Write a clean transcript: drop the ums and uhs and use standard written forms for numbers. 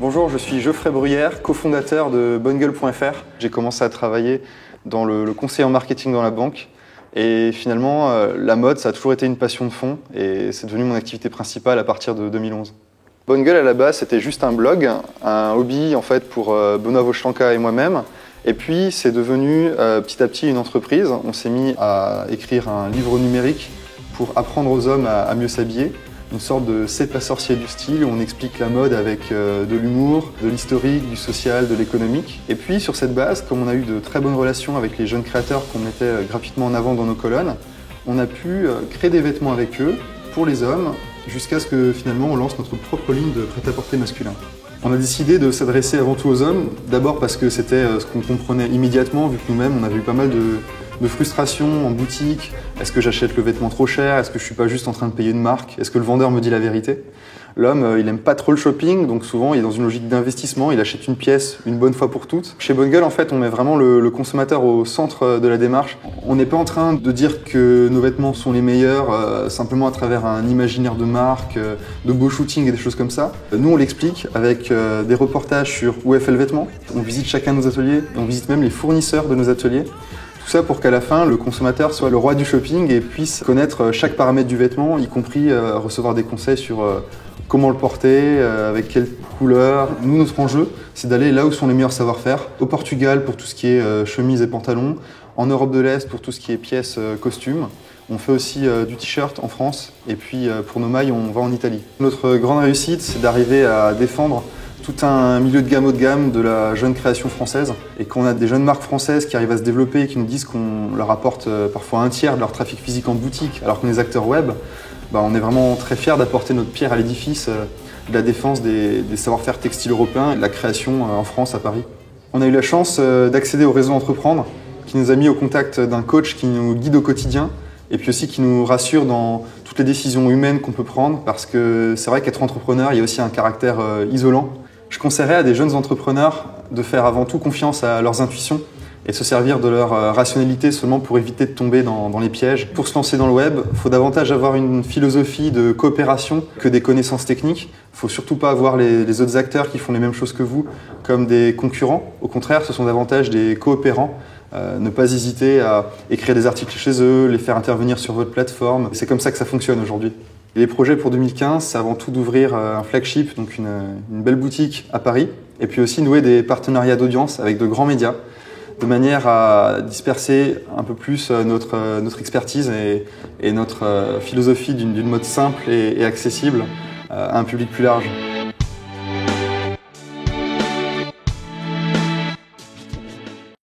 Bonjour, je suis Geoffrey Bruyère, cofondateur de Bungle.fr. J'ai commencé à travailler dans le conseil en marketing dans la banque. Et finalement, la mode, ça a toujours été une passion de fond et c'est devenu mon activité principale à partir de 2011. Bungle, à la base, c'était juste un blog, un hobby en fait pour Benoît Vochtanka et moi-même. Et puis, c'est devenu petit à petit une entreprise. On s'est mis à écrire un livre numérique pour apprendre aux hommes à mieux s'habiller. Une sorte de 7 pas sorciers du style où on explique la mode avec de l'humour, de l'historique, du social, de l'économique. Et puis sur cette base, comme on a eu de très bonnes relations avec les jeunes créateurs qu'on mettait gratuitement en avant dans nos colonnes, on a pu créer des vêtements avec eux pour les hommes jusqu'à ce que finalement on lance notre propre ligne de prêt-à-porter masculin. On a décidé de s'adresser avant tout aux hommes, d'abord parce que c'était ce qu'on comprenait immédiatement, vu que nous-mêmes on avait eu pas mal de frustration en boutique. Est-ce que j'achète le vêtement trop cher? Est-ce que je suis pas juste en train de payer une marque? Est-ce que le vendeur me dit la vérité? L'homme, il aime pas trop le shopping, donc souvent il est dans une logique d'investissement, il achète une pièce une bonne fois pour toutes. Chez Bungle, en fait, on met vraiment le consommateur au centre de la démarche. On n'est pas en train de dire que nos vêtements sont les meilleurs simplement à travers un imaginaire de marque, de beaux shootings et des choses comme ça. Nous, on l'explique avec des reportages sur où est fait le vêtement. On visite chacun de nos ateliers, et on visite même les fournisseurs de nos ateliers. Tout ça pour qu'à la fin, le consommateur soit le roi du shopping et puisse connaître chaque paramètre du vêtement, y compris recevoir des conseils sur comment le porter, avec quelle couleur. Nous, notre enjeu, c'est d'aller là où sont les meilleurs savoir-faire. Au Portugal pour tout ce qui est chemise et pantalon, en Europe de l'Est pour tout ce qui est pièces costumes. On fait aussi du t-shirt en France et puis pour nos mailles, on va en Italie. Notre grande réussite, c'est d'arriver à défendre tout un milieu de gamme haut de gamme de la jeune création française. Et quand on a des jeunes marques françaises qui arrivent à se développer et qui nous disent qu'on leur apporte parfois un tiers de leur trafic physique en boutique, alors qu'on est acteurs web, on est vraiment très fiers d'apporter notre pierre à l'édifice de la défense des savoir-faire textiles européens et de la création en France, à Paris. On a eu la chance d'accéder au réseau Entreprendre, qui nous a mis au contact d'un coach qui nous guide au quotidien et puis aussi qui nous rassure dans toutes les décisions humaines qu'on peut prendre, parce que c'est vrai qu'être entrepreneur, il y a aussi un caractère isolant. Je conseillerais à des jeunes entrepreneurs de faire avant tout confiance à leurs intuitions et de se servir de leur rationalité seulement pour éviter de tomber dans les pièges. Pour se lancer dans le web, il faut davantage avoir une philosophie de coopération que des connaissances techniques. Il ne faut surtout pas avoir les autres acteurs qui font les mêmes choses que vous comme des concurrents. Au contraire, ce sont davantage des coopérants. Ne pas hésiter à écrire des articles chez eux, les faire intervenir sur votre plateforme. C'est comme ça que ça fonctionne aujourd'hui. Les projets pour 2015, c'est avant tout d'ouvrir un flagship, donc une belle boutique à Paris, et puis aussi nouer des partenariats d'audience avec de grands médias, de manière à disperser un peu plus notre expertise et notre philosophie d'une mode simple et accessible à un public plus large.